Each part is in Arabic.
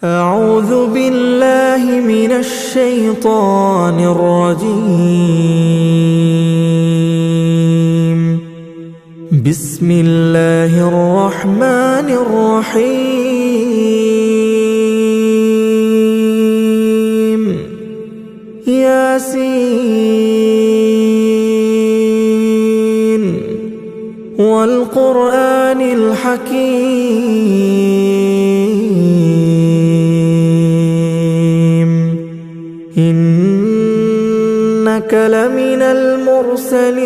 أعوذ بالله من الشيطان الرجيم. بسم الله الرحمن الرحيم. ياسين والقرآن الحكيم. إنك لمن المرسلين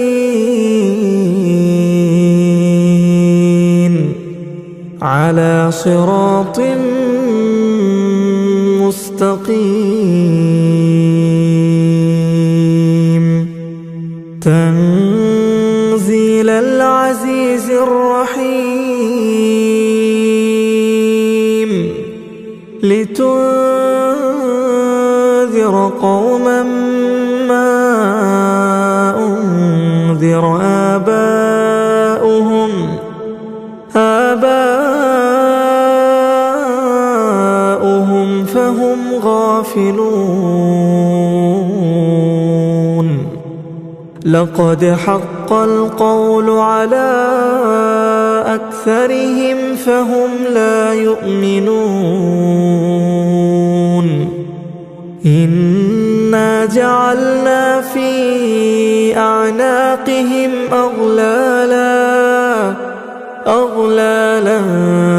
على صراط مستقيم. تنزيل العزيز الرحيم. لتنذر قوما ما أنذر آباؤهم فهم غافلون. لقد حق القول على أكثرهم فهم لا يؤمنون. إنا جعلنا في أعناقهم أغلالا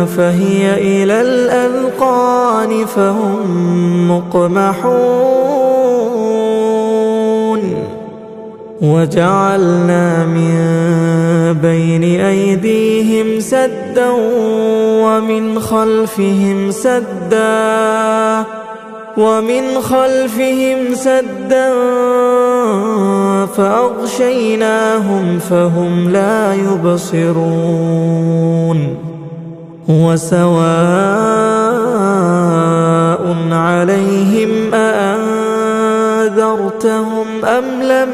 فهي إلى الأذقان فهم مقمحون. وجعلنا من بين أيديهم سدا ومن خلفهم سدا فأغشيناهم فهم لا يبصرون. وسواء عليهم أأنذرتهم أم لم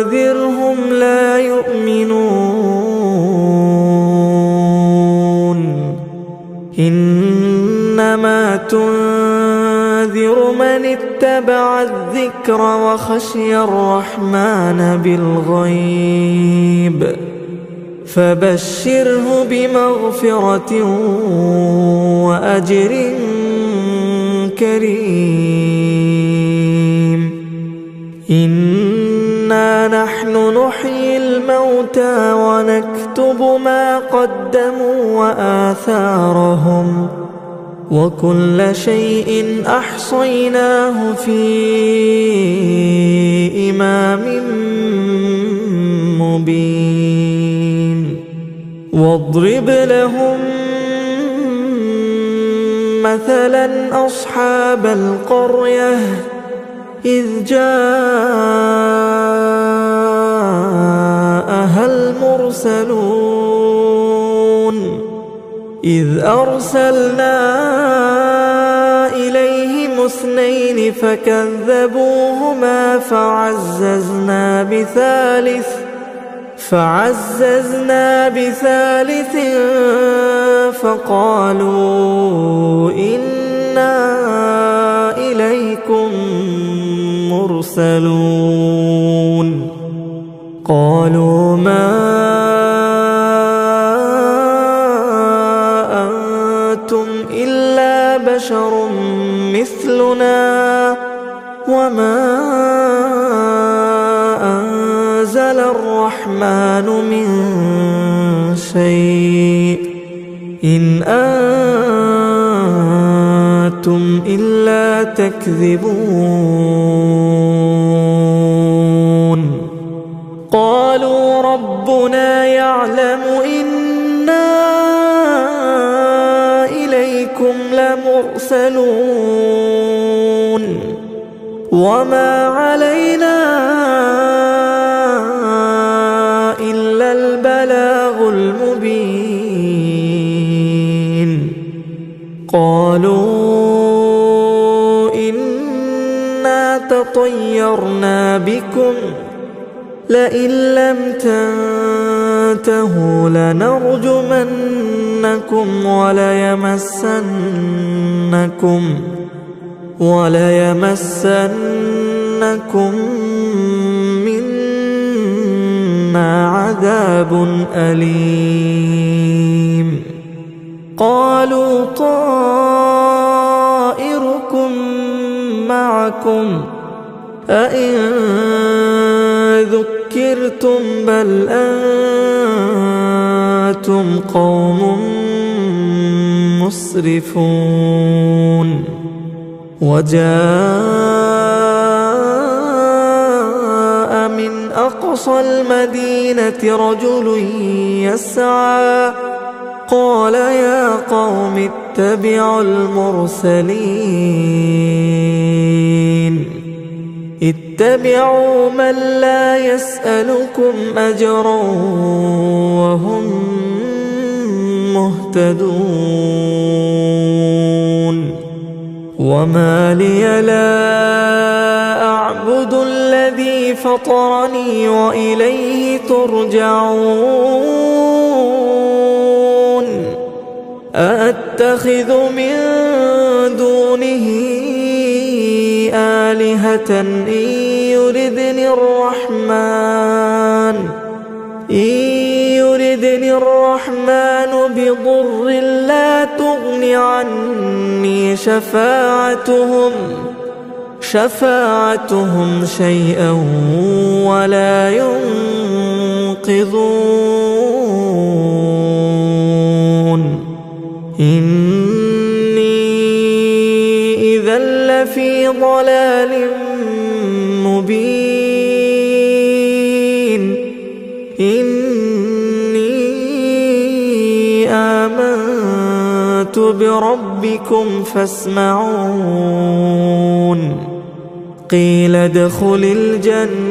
تنذرهم لا يؤمنون. إنما تنذر من اتبع الذكر وخشي الرحمن بالغيب فبشره بمغفرة وأجر كريم. إنا نحن نحيي الموتى ونكتب ما قدموا وآثارهم وكل شيء أحصيناه في إمام مبين. واضرب لهم مثلا أصحاب القرية إذ جاءها المرسلون إذ أرسلنا إليهم 2 فكذبوهما فعززنا بثالث فقالوا إنا إليكم مرسلون. قالوا ما أنتم إلا بشر مثلنا وما أنزل الرحمن من شيء إن أنتم إلا تكذبون. قالوا ربنا يعلم إنا إليكم لمرسلون وما علينا إلا البلاغ المبين. قالوا إنا تطيرنا بكم لئن لم تنتهوا انتهوا لنرجمنكم وليمسنكم منا عذاب أليم. قالوا طائركم معكم أئن ذكرتم بل أنتم قوم مسرفون. وجاء من أقصى المدينة رجل يسعى قال يا قوم اتبعوا المرسلين اتبعوا من لا يسألكم أجرا وهم مهتدون. وما لي لا أعبد الذي فطرني وإليه ترجعون. أأتخذ من دونه آلهة إن يردني الرحمن بضر لا تغن عني شفاعتهم شيئا ولا ينقذون. إني إذا لفي ضلال مبين. إني آمنت بربكم فاسمعون. قيل ادخل الجنة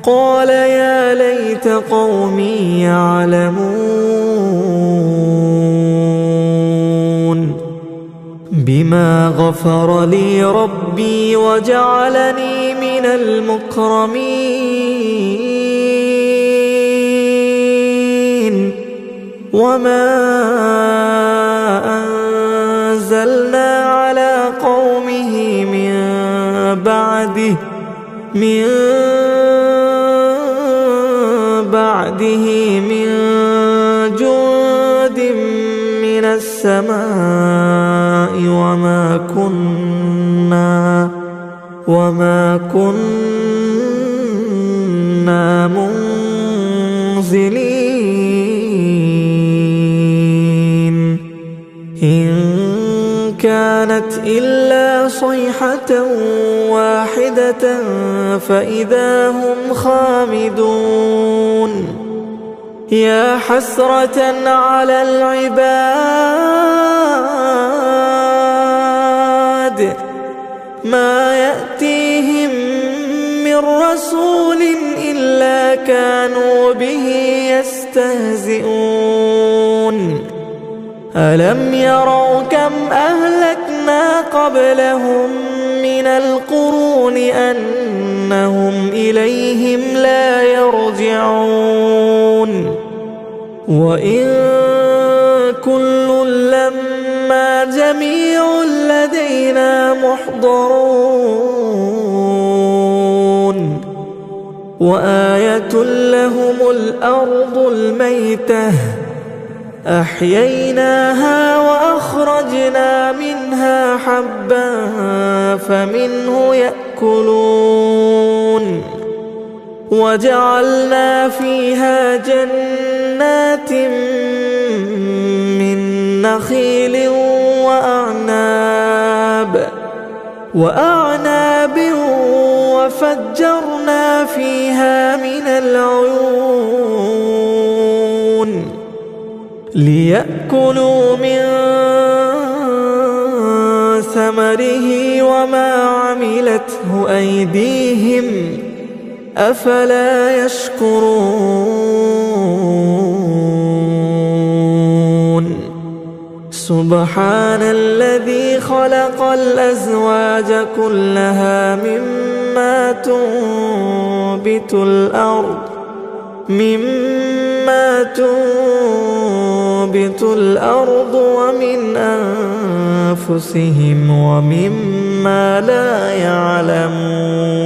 قال يا ليت قومي يعلمون. بما غفر لي ربي وجعلني من المكرمين. وما أنزلنا على قومه من بعده من جند من السماء وما كنا منزلين. إن كانت إلا صيحة واحدة فإذا هم خامدون. يا حسرة على العباد ما يأتيهم من رسول إلا كانوا به يستهزئون. ألم يروا كم أهلكنا قبلهم من القرون أنهم إليهم لا يرجعون. وإن كل لما جميع لدينا محضرون. وآية لهم الأرض الميتة أحييناها وأخرجنا منها حبا فمنه يأكلون. وجعلنا فيها جنات من نخيل وأعناب وفجرنا فيها من العيون ليأكلوا من ثمره وما عملته أيديهم أفلا يشكرون. سبحان الذي خلق الأزواج كلها مما تنبت الأرض مما تنبت الأرض ومن أنفسهم ومما لا يعلمون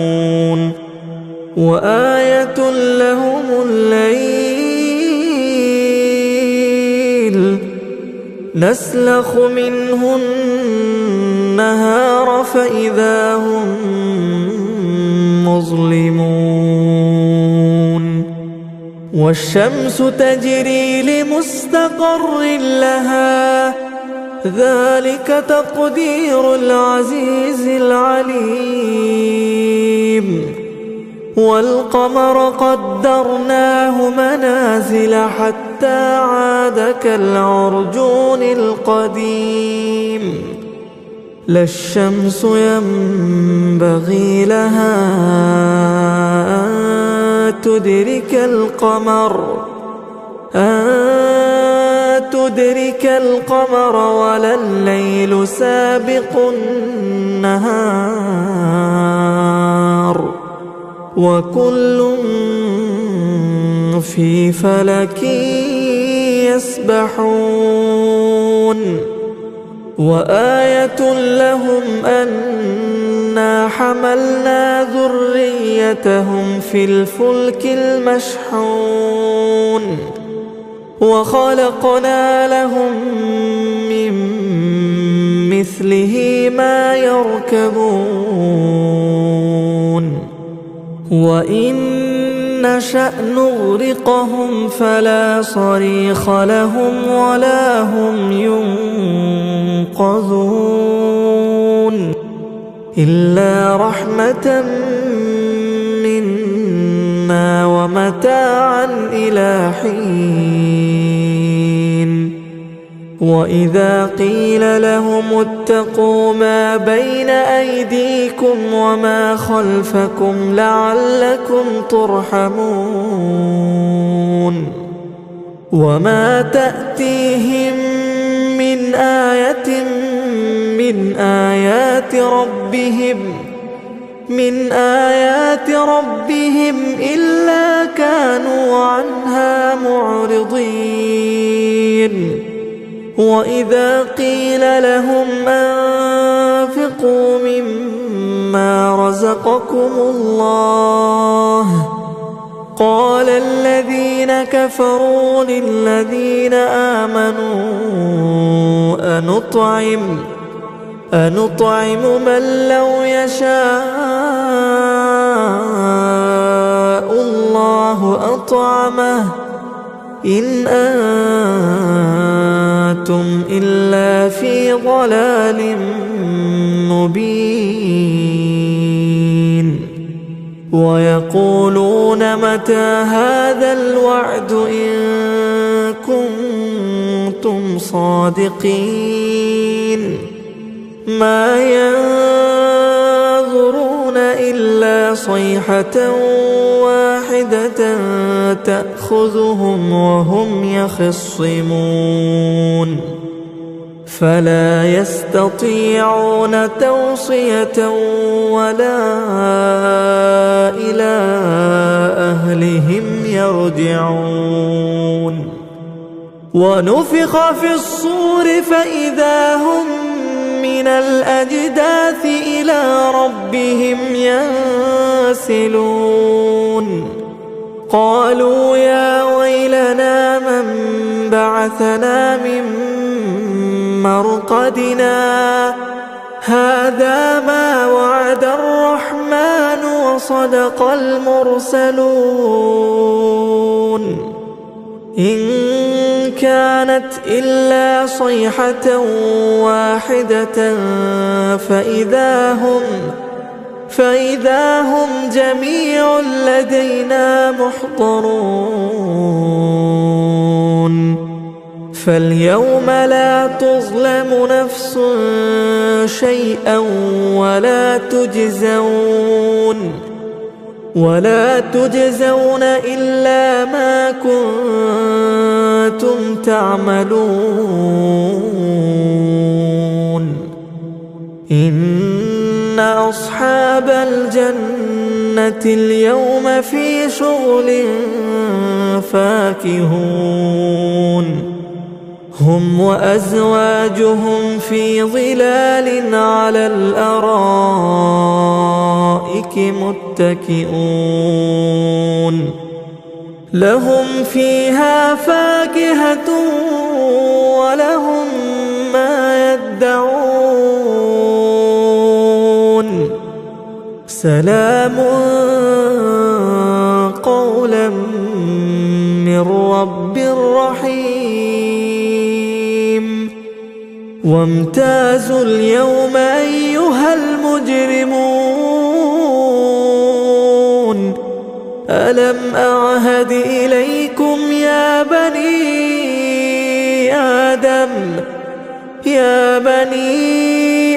وآية لهم الليل نسلخ منه النهار فإذا هم مظلمون والشمس تجري لمستقر لها ذلك تقدير العزيز العليم والقمر قدرناه منازل حتى عاد كالعرجون القديم لا الشمس ينبغي لها أن تدرك القمر ولا الليل سابق النهار وكل في فلك يسبحون وآية لهم أنا حملنا ذريتهم في الفلك المشحون وخلقنا لهم من مثله ما يركبون وإن نشأ نغرقهم فلا صريخ لهم ولا هم ينقذون إلا رحمة منا ومتاعا إلى حين وإذا قيل لهم اتقوا ما بين أيديكم وما خلفكم لعلكم ترحمون وما تأتيهم من آية من آيات ربهم إلا كانوا عنها معرضين وإذا قيل لهم أنفقوا مما رزقكم الله قال الذين كفروا للذين آمنوا أنطعم من لو يشاء الله أطعمه إن أنتم إلا في ضلال مبين ويقولون متى هذا الوعد إن كنتم صادقين ما ينظرون إلا صيحة واحدة تأخذهم وهم يخصمون فلا يستطيعون توصية ولا إلى أهلهم يرجعون ونفخ في الصور فإذا هم من الأجداث إلى ربهم ينسلون قالوا يا ويلنا من بعثنا من مرقدنا هذا ما وعد الرحمن وصدق المرسلون إن كانت إلا صيحة واحدة فإذا هم جميع لدينا محضرون فاليوم لا تظلم نفس شيئا ولا تجزون إلا ما كنتم تعملون إن أصحاب الجنة اليوم في شغل فاكهون هم وأزواجهم في ظلال على الأرائك متكئون لهم فيها فاكهة ولهم ما يدعون سلام قولا من رب رحيم وامتازوا اليوم أيها المجرمون ألم أعهد إليكم يا بني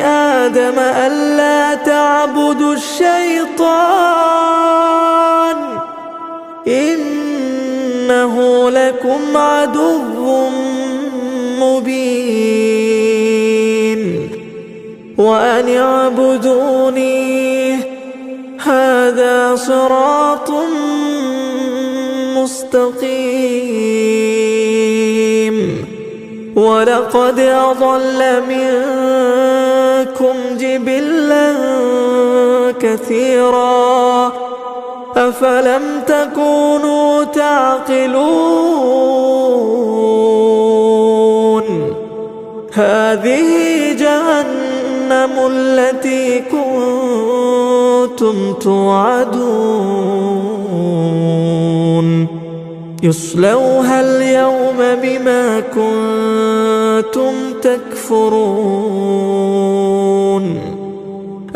آدم ألا تعبدوا الشيطان إنه لكم عدو مبين وأن اعبدوني هذا صراط مستقيم ولقد أضل منكم جبلا كثيرا أفلم تكونوا تعقلون هذه جهنم التي كنتم توعدون يصلوها اليوم بما كنتم تكفرون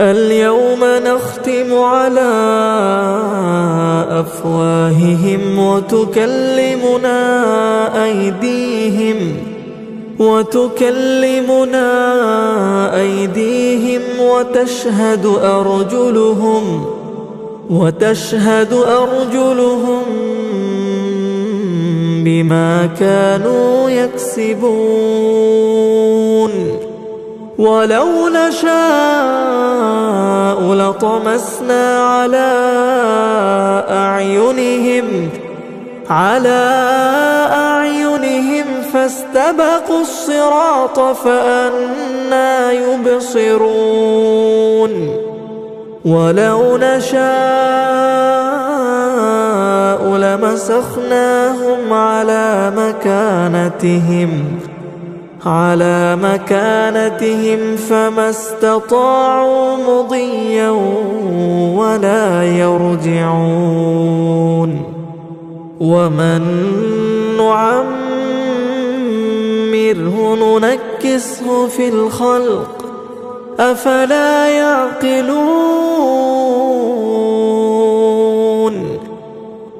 اليوم نختم على أفواههم وتكلمنا أيديهم وتشهد أرجلهم بما كانوا يكسبون ولو نشاء لطمسنا على أعينهم فاستبقوا الصراط فأنى يبصرون ولو نشاء لمسخناهم على مكانتهم فما استطاعوا مضيا ولا يرجعون ومن نعمره ننكسه في الخلق أفلا يعقلون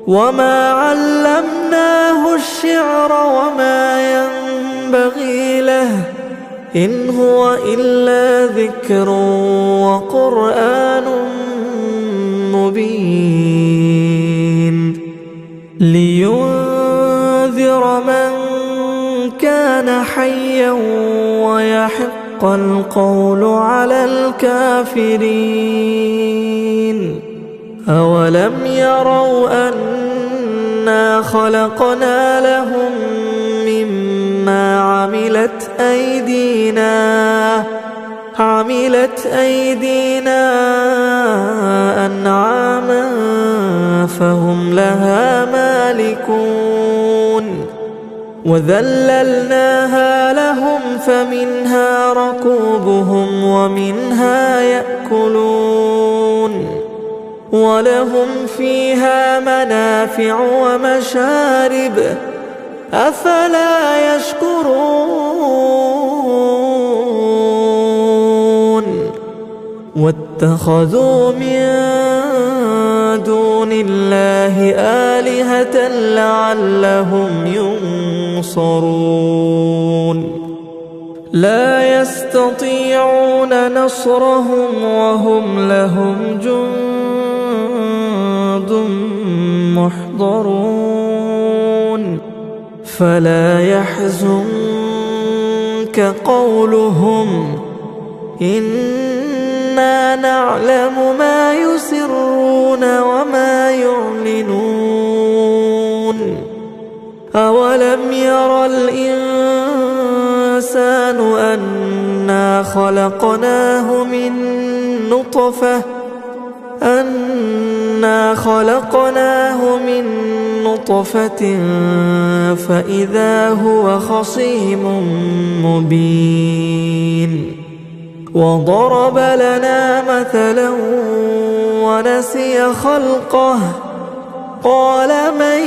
وما علمناه الشعر وما ينبغي له إن هو إلا ذكر وقرآن مبين لينذر من كان حيا ويحق القول على الكافرين أولم يروا أنا خلقنا لهم مما عملت أيدينا أنعاما فهم لها مالكون وذللناها لهم فمنها ركوبهم ومنها يأكلون ولهم فيها منافع ومشارب أفلا يشكرون واتخذوا من دون الله آلهة لعلهم ينصرون لا يستطيعون نصرهم وهم لهم جند محضرون فلا يحزنك قولهم إنا نعلم ما يسرون وما يعلنون أولم ير الإنسان أنا خلقناه من نطفة فإذا هو خصيم مبين وضرب لنا مثلا ونسي خلقه قال من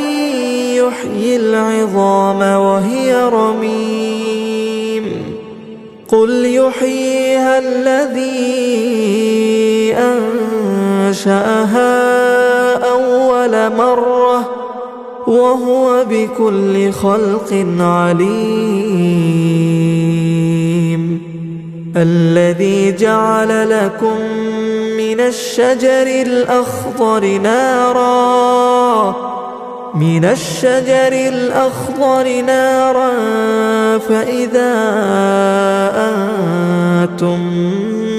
يحيي العظام وهي رميم قل يحييها الذي أنشأها أول مرة وهو بكل خلق عليم الذي جعل لكم من الشجر الأخضر نارا فإذا أنتم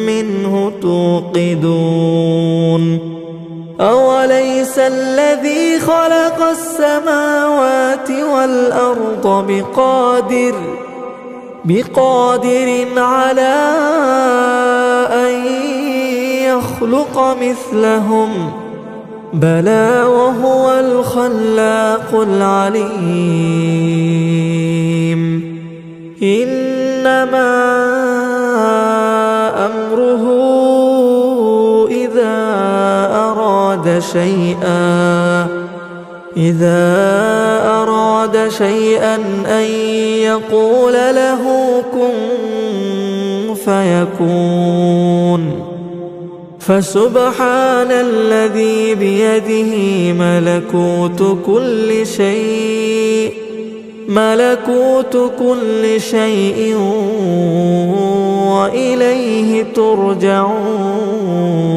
منه توقدون أوليس الذي خلق السماوات والأرض بقادر على أن يخلق مثلهم بلى وهو الخلاق العليم إنما أمره إذا أراد شيئا أن يقول له كن فيكون فسبحان الذي بيده ملكوت كل شيء وإليه ترجعون.